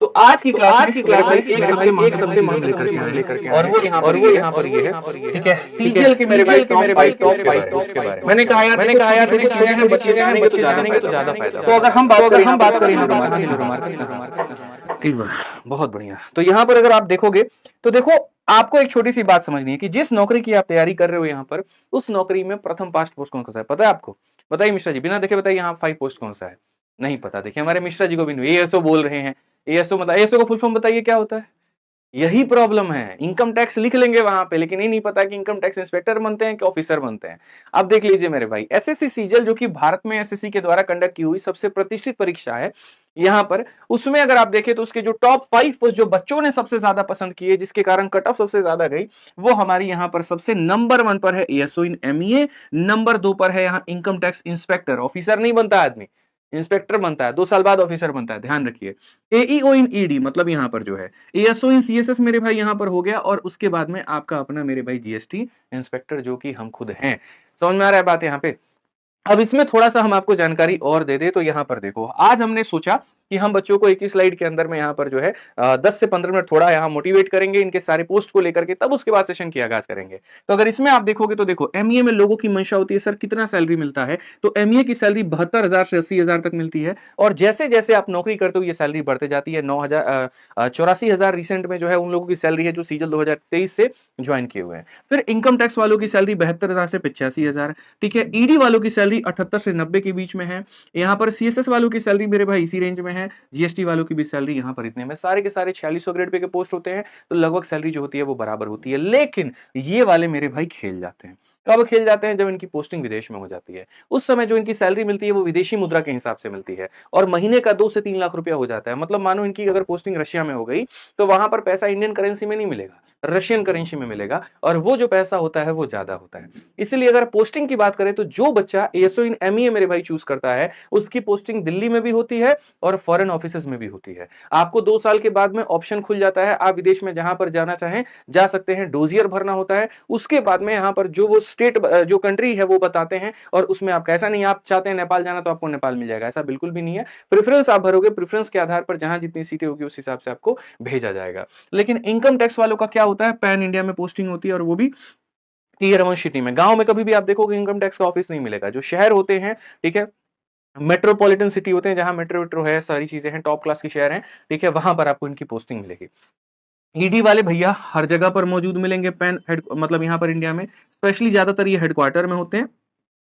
तो आज की क्लास में एक सबसे महंगा लेकर के और वो यहाँ पर ये है, ठीक है, सीजीएल के मेरे भाई टॉप 5 के बारे में। मैंने कहा यार देखो छोटे हैं बच्चे जानेंगे तो ज्यादा फायदा। तो अगर हम बात करें हिलो मार्केट, ठीक है, बहुत बढ़िया। तो यहाँ पर अगर आप देखोगे तो देखो, आपको एक छोटी सी बात समझनी है कि जिस नौकरी की आप तैयारी कर रहे हो यहाँ पर, उस नौकरी में प्रथम 5 पोस्ट कौन सा है, पता है आपको? बताइए मिश्रा जी, बिना देखे बताइए, यहाँ 5 पोस्ट कौन सा है? नहीं पता। देखिए हमारे मिश्रा जी को भी नहीं, एएसओ बोल रहे हैं। एएसओ मतलब, एएसओ का फुल फॉर्म बताइए क्या होता है? यही प्रॉब्लम है, इनकम टैक्स लिख लेंगे वहां पे, लेकिन ये नहीं पता कि इनकम टैक्स इंस्पेक्टर बनते हैं कि ऑफिसर बनते हैं। अब देख लीजिए मेरे भाई, एसएससी सीजीएल जो कि भारत में एसएससी के द्वारा कंडक्ट की हुई सबसे प्रतिष्ठित परीक्षा है, यहाँ पर उसमें अगर आप देखें तो उसके जो टॉप 5 पोस्ट जो बच्चों ने सबसे ज्यादा पसंद किए, जिसके कारण कट ऑफ सबसे ज्यादा गई, वो हमारी यहाँ पर सबसे नंबर 1 पर है एएसओ इन एमईए, नंबर 2 पर है यहाँ इनकम टैक्स इंस्पेक्टर। ऑफिसर नहीं बनता आदमी, इंस्पेक्टर बनता है, 2 साल बाद ऑफिसर बनता है, ध्यान रखिए। एईओ इन ईडी मतलब यहाँ पर जो है एएसओ इन सीएसएस मेरे भाई यहाँ पर हो गया, और उसके बाद में आपका अपना मेरे भाई जीएसटी इंस्पेक्टर जो कि हम खुद हैं। समझ में आ रहा है बात यहाँ पे? अब इसमें थोड़ा सा हम आपको जानकारी और दे दे तो यहाँ पर देखो, आज हमने सोचा कि हम बच्चों को एक ही स्लाइड के अंदर में यहाँ पर जो है 10 से 15 मिनट थोड़ा यहाँ मोटिवेट करेंगे इनके सारे पोस्ट को लेकर के, तब उसके बाद सेशन की आगाज करेंगे। तो अगर इसमें आप देखोगे तो देखो, एमईए में लोगों की मंशा होती है सर कितना सैलरी मिलता है, तो एमईए की सैलरी 72,000 से 80,000 तक मिलती है, और जैसे जैसे आप नौकरी करते हो ये सैलरी बढ़ते जाती है। 84,000 रिसेंट में जो है उन लोगों की सैलरी है जो सीजल 2023 से ज्वाइन किए हुए हैं। फिर इनकम टैक्स वालों की सैलरी 72,000 से 85,000, ठीक है। ईडी वालों की सैलरी 78 से 90 के बीच में है। यहाँ पर सीएसएस वालों की सैलरी मेरे भाई इसी रेंज में है। जीएसटी वालों की भी सैलरी यहाँ पर इतने में, सारे के सारे 4600 ग्रेड पे के पोस्ट होते हैं, तो लगभग सैलरी जो होती है वो बराबर होती है। लेकिन ये वाले मेरे भाई खेल जाते हैं। कब खेल जाते हैं? जब इनकी पोस्टिंग विदेश में हो जाती है। उस समय जो इनकी सैलरी मिलती है वो विदेशी मुद्रा के हिसाब से मिलती है, और महीने का 2 से 3 लाख रुपया हो जाता है। मतलब मानो इनकी अगर पोस्टिंग रशिया में हो गई तो वहां पर पैसा इंडियन करेंसी में नहीं मिलेगा, रशियन करेंसी में मिलेगा, और वो जो पैसा होता है वो ज्यादा होता है। इसलिए अगर पोस्टिंग की बात करें तो जो बच्चा एएसओ इन एमईए मेरे भाई चूज करता है, उसकी पोस्टिंग दिल्ली में भी होती है और फॉरेन ऑफिसेज में भी होती है। आपको 2 साल के बाद में ऑप्शन खुल जाता है, आप विदेश में जहां पर जाना चाहें जा सकते हैं। डोजियर भरना होता है, उसके बाद में यहाँ पर जो वो स्टेट जो कंट्री है वो बताते हैं, और उसमें आप कैसा नहीं, आप चाहते हैं नेपाल जाना तो आपको नेपाल मिल जाएगा, ऐसा बिल्कुल भी नहीं है। प्रेफरेंस आप भरोगे, प्रेफरेंस के आधार पर जहां जितनी सीटें होगी उस हिसाब से आपको भेजा जाएगा। लेकिन इनकम टैक्स वालों का क्या होता है, पैन इंडिया में पोस्टिंग होती है, और वो भी टीयर 1 सिटी में। गांव में कभी भी आप देखोगे इनकम टैक्स का ऑफिस नहीं मिलेगा। जो शहर होते हैं, ठीक है, मेट्रोपॉलिटन सिटी होते हैं जहां मेट्रो वेट्रो है, सारी चीजें हैं, टॉप क्लास के शहर हैं, ठीक है, वहां पर आपको इनकी पोस्टिंग मिलेगी। ईडी वाले भैया हर जगह पर मौजूद मिलेंगे, पैन हेड मतलब यहाँ पर इंडिया में स्पेशली ज्यादातर ये हेडक्वार्टर में होते हैं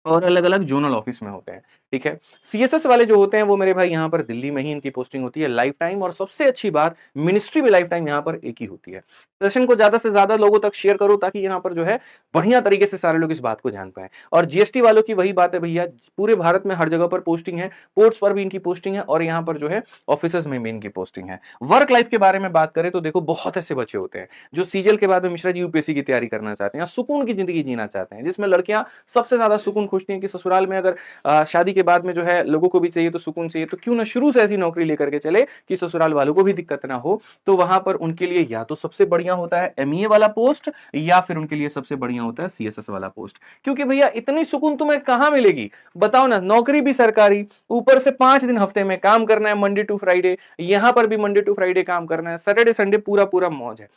और अलग अलग जोनल ऑफिस में होते हैं, ठीक है। सीएसएस वाले जो होते हैं वो मेरे भाई यहाँ पर दिल्ली में ही इनकी पोस्टिंग होती है लाइफ टाइम, और सबसे अच्छी बात मिनिस्ट्री में लाइफ टाइम यहाँ पर एक ही होती है। सेशन को ज्यादा से ज्यादा लोगों तक शेयर करो ताकि यहाँ पर जो है बढ़िया तरीके से सारे लोग इस बात को जान पाए। और जीएसटी वालों की वही बात है भैया, पूरे भारत में हर जगह पर पोस्टिंग है, पोर्ट्स पर भी इनकी पोस्टिंग है, और यहाँ पर जो है ऑफिस में भी इनकी पोस्टिंग है। वर्क लाइफ के बारे में बात करें तो देखो, बहुत ऐसे बच्चे होते हैं जो सीजीएल के बाद में मिश्रा जी यूपीएससी की तैयारी करना चाहते हैं, सुकून की जिंदगी जीना चाहते हैं, जिसमें लड़कियां सबसे ज्यादा सुकून खोजती हैं कि ससुराल में अगर शादी के बाद में जो है लोगों को भी चाहिए तो सुकून चाहिए, तो क्यों ना शुरू से ऐसी नौकरी लेकर के चले कि ससुराल वालों को भी दिक्कत ना हो। तो वहां पर उनके लिए या तो सबसे बढ़िया होता है एमईए वाला पोस्ट, या फिर उनके लिए सबसे बढ़िया होता है सीएसएस वाला पोस्ट। क्योंकि भैया इतनी सुकून तुम्हें कहां मिलेगी, बताओ ना। नौकरी भी सरकारी, ऊपर से 5 दिन हफ्ते में काम करना है, मंडे टू फ्राइडे, यहां पर भी मंडे टू फ्राइडे काम करना है, सैटरडे संडे पूरा पूरा मौज है।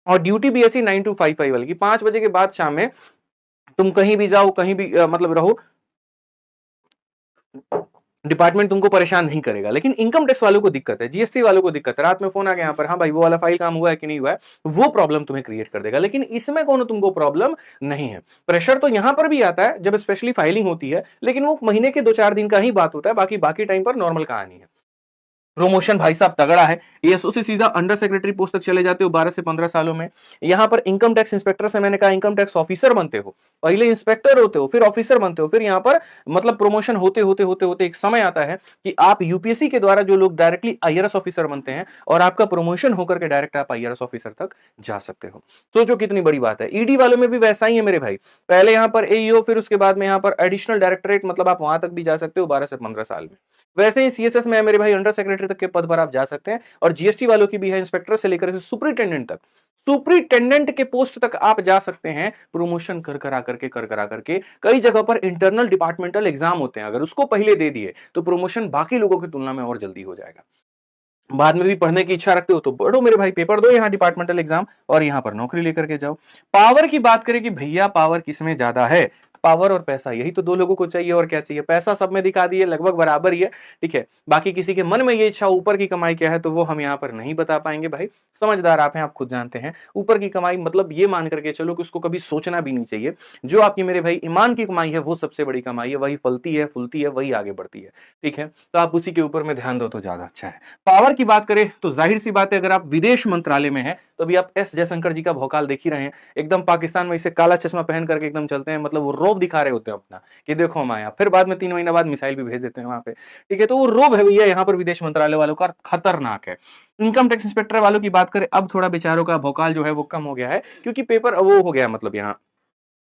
और ड्यूटी भी ऐसी 9 to 5 वाली की 5 बजे के बाद शाम में तुम कहीं भी जाओ, कहीं भी मतलब रहो, डिपार्टमेंट तुमको परेशान नहीं करेगा। लेकिन इनकम टैक्स वालों को दिक्कत है, जीएसटी वालों को दिक्कत है, रात में फोन आ गया यहाँ पर, हाँ भाई वो वाला फाइल काम हुआ है कि नहीं हुआ है, वो प्रॉब्लम तुम्हें क्रिएट कर देगा। लेकिन इसमें कोनो तुमको प्रॉब्लम नहीं है। प्रेशर तो यहाँ पर भी आता है जब स्पेशली फाइलिंग होती है, लेकिन वो महीने के 2-4 दिन का ही बात होता है, बाकी टाइम पर नॉर्मल कहानी है। प्रमोशन भाई साहब तगड़ा है, एएसओ से सीधा अंडर सेक्रेटरी पोस्ट तक चले जाते हो 12 से 15 सालों में। यहां पर इनकम टैक्स इंस्पेक्टर से मैंने कहा इनकम टैक्स ऑफिसर बनते हो, पहले इंस्पेक्टर होते हो, फिर ऑफिसर बनते हो, फिर यहां पर मतलब प्रमोशन होते होते होते होते एक समय आता है कि आप यूपीएससी के द्वारा जो लोग डायरेक्टली आईआरएस ऑफिसर बनते हैं, और आपका प्रमोशन होकर के डायरेक्ट आप आईआरएस ऑफिसर तक जा सकते हो। सोचो कितनी बड़ी बात है। ईडी वालों में भी वैसा ही है मेरे भाई, पहले यहां पर एईओ, फिर उसके बाद में यहां पर एडिशनल डायरेक्टरेट, मतलब आप वहां तक भी जा सकते हो 12 से 15 साल में। वैसे ही सीएसएस में मेरे भाई अंडर सेक्रेटरी तक के पद पर आप जा सकते हैं, और जीएसटी वालों की भी है इंस्पेक्टर से लेकर सुपरिटेंडेंट तक, सुपरिटेंडेंट के पोस्ट तक आप जा सकते हैं प्रमोशन कर करा करके। कई जगह पर इंटरनल डिपार्टमेंटल एग्जाम होते हैं, अगर उसको पहले दे दिए तो प्रमोशन बाकी लोगों की तुलना में और जल्दी हो जाएगा। बाद में भी पढ़ने की इच्छा रखते हो तो पढ़ो मेरे भाई, पेपर दो यहाँ डिपार्टमेंटल एग्जाम और यहाँ पर नौकरी लेकर के जाओ। पावर की बात करें कि भैया पावर किसमें ज्यादा है, पावर और पैसा, यही तो दो लोगों को चाहिए और क्या चाहिए। पैसा सब में दिखा दिए लगभग बराबर ही है, ठीक है। बाकी किसी के मन में ये इच्छा ऊपर की कमाई क्या है तो वो हम यहाँ पर नहीं बता पाएंगे भाई, समझदार आप हैं, आप खुद जानते हैं। ऊपर की कमाई मतलब ये मान करके चलो कि उसको कभी सोचना भी नहीं चाहिए। जो आपकी मेरे भाई ईमान की कमाई है वो सबसे बड़ी कमाई है, वही फलती है फूलती है, वही आगे बढ़ती है, ठीक है। तो आप उसी के ऊपर में ध्यान दो तो ज्यादा अच्छा है। पावर की बात करें तो जाहिर सी बात है, अगर आप विदेश मंत्रालय में हैं तो अभी आप एस जयशंकर जी का भौकाल देख ही रहे हैं, एकदम पाकिस्तान में इसे काला चश्मा पहन करके एकदम चलते हैं, मतलब वो रोब दिखा रहे होते हैं अपना कि देखो हम आया, फिर बाद में 3 महीना बाद मिसाइल भी भेज देते हैं वहां पे, ठीक है। तो वो रोब है भैया यहाँ पर विदेश मंत्रालय वालों का, खतरनाक है। इनकम टैक्स इंस्पेक्टर वालों की बात करें, अब थोड़ा बेचारों का भौकाल जो है वो कम हो गया है, क्योंकि पेपर वो हो गया, मतलब यहाँ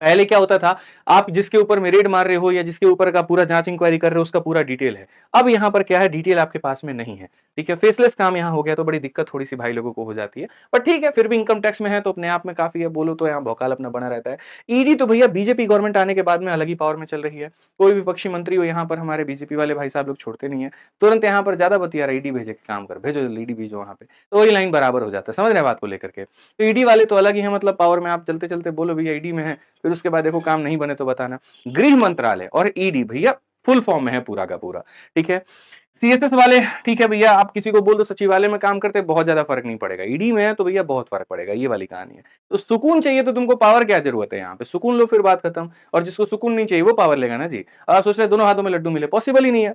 पहले क्या होता था, आप जिसके ऊपर में रेड मार रहे हो या जिसके ऊपर का पूरा जांच इंक्वायरी कर रहे हो उसका पूरा डिटेल है। अब यहाँ पर क्या है, डिटेल आपके पास में नहीं है, ठीक है। फेसलेस काम यहाँ हो गया तो बड़ी दिक्कत थोड़ी सी भाई लोगों को हो जाती है, पर ठीक है, फिर भी इनकम टैक्स में है तो अपने आप में काफी है, बोलो तो यहाँ भौकाल अपना बना रहता है। ईडी तो भैया बीजेपी गवर्नमेंट आने के बाद में अलग ही पावर में चल रही है, कोई विपक्षी मंत्री हो यहाँ पर हमारे बीजेपी वाले भाई साहब लोग छोड़ते नहीं है, तुरंत यहाँ पर ज्यादा बतिया रहा, ईडी भेजे काम कर, भेजो ईडी भेजो वहां पे, तो वही लाइन बराबर हो जाता है, समझ रहे बात को लेकर के। तो ईडी वाले तो अलग ही है, मतलब पावर में, आप चलते चलते बोलो भैया ईडी में है, फिर उसके बाद देखो काम नहीं बने तो बताना। गृह मंत्रालय और ईडी भैया फुल फॉर्म में है पूरा का पूरा, ठीक है। सीएसएस वाले, ठीक है भैया, आप किसी को बोल दो सचिवालय में काम करते बहुत ज्यादा फर्क नहीं पड़ेगा, ईडी में है तो भैया बहुत फर्क पड़ेगा, ये वाली कहानी है। तो सुकून चाहिए तो तुमको पावर क्या जरूरत है, यहाँ पे सुकून लो फिर बात खत्म, और जिसको सुकून नहीं चाहिए वो पावर लेगा ना जी। आप सोच रहे दोनों हाथों में लड्डू मिले, पॉसिबल ही नहीं है,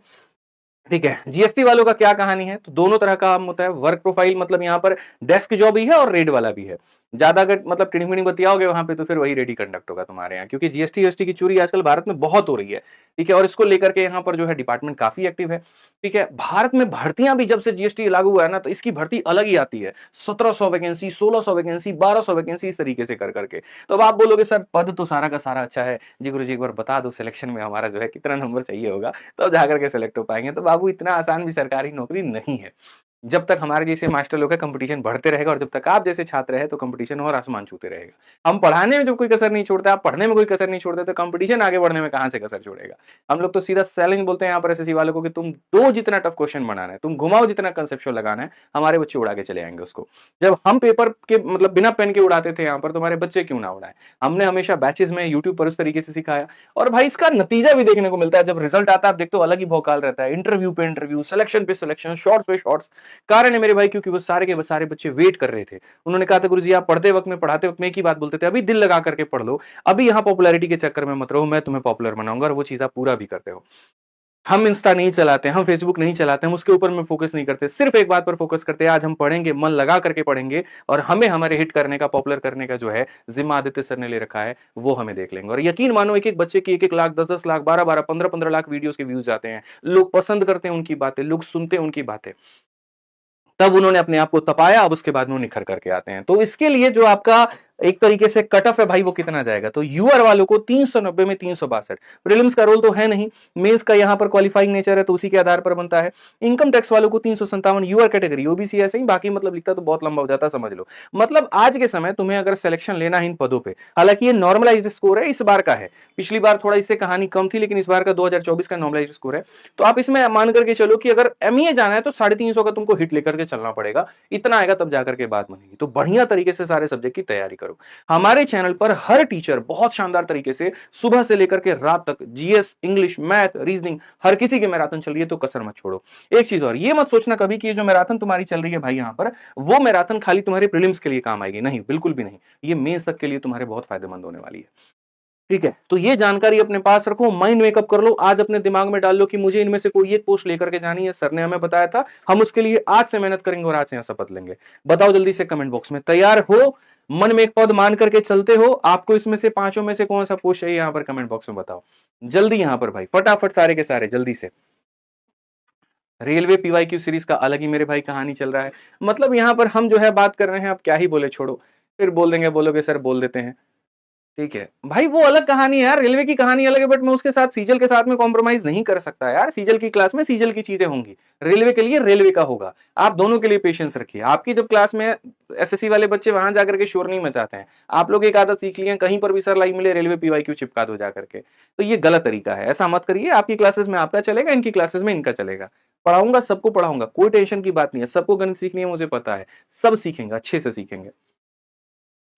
ठीक है। जीएसटी वालों का क्या कहानी है, तो दोनों तरह का काम होता है। वर्क प्रोफाइल मतलब यहाँ पर डेस्क जॉब भी है और रेड वाला भी है। ज्यादा अगर मतलब टिड़िंग बतियाओगे वहां पे तो फिर वही रेडी कंडक्ट होगा तुम्हारे यहाँ, क्योंकि जीएसटी की चोरी आजकल भारत में बहुत हो रही है, ठीक है। और इसको लेकर के यहाँ पर जो है डिपार्टमेंट काफी एक्टिव है, ठीक है। भारत में भर्तियां भी जब से जीएसटी लागू हुआ है ना तो इसकी भर्ती अलग ही आती है, 1700 वैकेंसी, 1600 वैकेंसी, 1200 वैकेंसी, इस तरीके से कर करके। तो अब आप बोलोगे सर पद तो सारा का सारा अच्छा है, जी गुरु जी एक बार बता दो सिलेक्शन में हमारा जो है कितना नंबर चाहिए होगा तो जाकर के सिलेक्ट हो पाएंगे। तो बाबू इतना आसान भी सरकारी नौकरी नहीं है। जब तक हमारे जैसे मास्टर लोग का कंपटीशन बढ़ते रहेगा और जब तक आप जैसे छात्र है तो कंपटीशन और आसमान छूते रहेगा। हम पढ़ाने में जब कोई कसर नहीं छोड़ते, आप पढ़ने में कोई कसर नहीं छोड़ते, तो कंपटीशन आगे बढ़ने में कहां से कसर छोड़ेगा। हम लोग तो सीधा चैलेंज बोलते हैं यहाँ पर एसएससी वालों को कि तुम दो जितना टफ क्वेश्चन बनाना है, तुम घुमाओ जितना कंसेप्चुअल लगाना है, हमारे बच्चे उड़ा के चले आएंगे उसको। जब हम पेपर के मतलब बिना पेन के उड़ाते थे यहाँ पर, तुम्हारे बच्चे क्यों ना उड़ाए। हमने हमेशा बैचेस में यूट्यूब पर उस तरीके से सिखाया, और भाई इसका नतीजा भी देखने को मिलता है। जब रिजल्ट आता है आप देखते हो अलग ही भौकाल रहता है, इंटरव्यू पे इंटरव्यू, सिलेक्शन पे सिलेक्शन, शॉर्ट्स पे शॉर्ट्स। कारण है मेरे भाई क्योंकि वो सारे के सारे बच्चे वेट कर रहे थे। उन्होंने कहा था गुरुजी आप पढ़ते वक्त में पढ़ाते वक्त में एक ही बात बोलते थे, अभी दिल लगा करके पढ़ लो, अभी यहाँ पॉपुलैरिटी के चक्कर में मत रहो, मैं तुम्हें पॉपुलर बनाऊंगा, और वो चीज आप पूरा भी करते हो। हम इंस्टा नहीं चलाते, हम फेसबुक नहीं चलाते, हम उसके ऊपर में फोकस नहीं करते, सिर्फ एक बात पर फोकस करते हैं, आज हम पढ़ेंगे, मन लगा करके पढ़ेंगे, और हमें हमारे हिट करने का, पॉपुलर करने का जो है जिम्मा आदित्य सर ने ले रखा है, वो हमें देख लेंगे। और यकीन मानो एक एक बच्चे की 1-1 लाख, 10-10 लाख, 12-12, 15-15 लाख वीडियोस के व्यूज आते हैं, लोग पसंद करते हैं उनकी बातें, लोग सुनते हैं उनकी बातें, तब उन्होंने अपने आप को तपाया, अब उसके बाद में निखर करके आते हैं। तो इसके लिए जो आपका एक तरीके से कट ऑफ है भाई वो कितना जाएगा, तो यूआर वालों को 390 में 362। प्रीलिम्स का रोल तो है नहीं, मेंस का यहाँ पर क्वालिफाइंग नेचर है तो उसी के आधार पर बनता है। इनकम टैक्स वालों को 357 यूआर कैटेगरी, ओबीसी ऐसे ही, बाकी मतलब लिखता तो बहुत लंबा हो जाता, समझ लो। मतलब आज के समय तुम्हें अगर सिलेक्शन लेना है इन पदों पे, हालांकि ये नॉर्मलाइज्ड स्कोर है, इस बार का है, पिछली बार थोड़ा इससे कहानी कम थी, लेकिन इस बार का 2024 का नॉर्मलाइज्ड स्कोर है। तो आप इसमें मान करके चलो कि अगर एमईए जाना है तो 350 का तुमको हिट लेकर के चलना पड़ेगा, इतना आएगा तब जाकर के बात बनेगी। तो बढ़िया तरीके से सारे सब्जेक्ट की तैयारी करो। हमारे चैनल पर हर टीचर बहुत शानदार तरीके से सुबह से लेकर के रात तक जीएस, इंग्लिश, मैथ, रीजनिंग, हर किसी की मैराथन चल रही है, तो कसर मत छोड़ो। एक चीज और, ये मत सोचना कभी कि ये जो मैराथन तुम्हारी चल रही है भाई यहाँ पर, वो मैराथन खाली तुम्हारे प्रीलिम्स के लिए काम आएगी, नहीं, बिल्कुल भी नहीं। ये मेंस तक के लिए तुम्हारे बहुत फायदेमंद होने वाली है, ठीक है। तो ये जानकारी अपने पास रखो, माइंड मेकअप कर लो, आज अपने दिमाग में डाल लो कि मुझे इनमें से कोई एक पोस्ट लेकर के जानी है, सर ने हमें बताया था, हम उसके लिए आज से मेहनत करेंगे और आज से शपथ लेंगे। बताओ जल्दी से कमेंट बॉक्स में, तैयार हो, मन में एक पद मान करके चलते हो, आपको इसमें से पांचों में से कौन सा पोस्ट चाहिए यहाँ पर कमेंट बॉक्स में बताओ जल्दी, यहाँ पर भाई फटाफट सारे के सारे जल्दी से। रेलवे पीवाईक्यू सीरीज का अलग ही मेरे भाई कहानी चल रहा है, मतलब यहाँ पर हम जो है बात कर रहे हैं, अब क्या ही बोले, छोड़ो, फिर बोल देंगे, बोलोगे सर बोल देते हैं, ठीक है भाई, वो अलग कहानी है यार, रेलवे की कहानी अलग है, बट मैं उसके साथ सीजल के साथ में कॉम्प्रोमाइज नहीं कर सकता यार। सीजल की क्लास में सीजल की चीजें होंगी, रेलवे के लिए रेलवे का होगा। आप दोनों के लिए पेशेंस रखिए। आपकी जब क्लास में एसएससी वाले बच्चे वहां जाकर के शोर नहीं मचाते हैं, आप लोग एक आदत सीख लिए, कहीं पर भी सर लाइव मिले रेलवे पीवाईक्यू चिपका दो जाकर के, तो ये गलत तरीका है, ऐसा मत करिए। आपकी क्लासेस में आपका चलेगा, इनकी क्लासेस में इनका चलेगा, पढ़ाऊंगा, सबको पढ़ाऊंगा, कोई टेंशन की बात नहीं है, सबको गणित सीखनी है, मुझे पता है, सब सीखेंगे, अच्छे से सीखेंगे।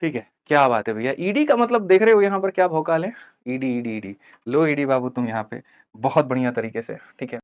ठीक है, क्या बात है भैया। ईडी का मतलब देख रहे हो यहाँ पर क्या भौकाल है, ईडी ईडी ईडी। लो ईडी बाबू तुम यहाँ पे बहुत बढ़िया तरीके से, ठीक है।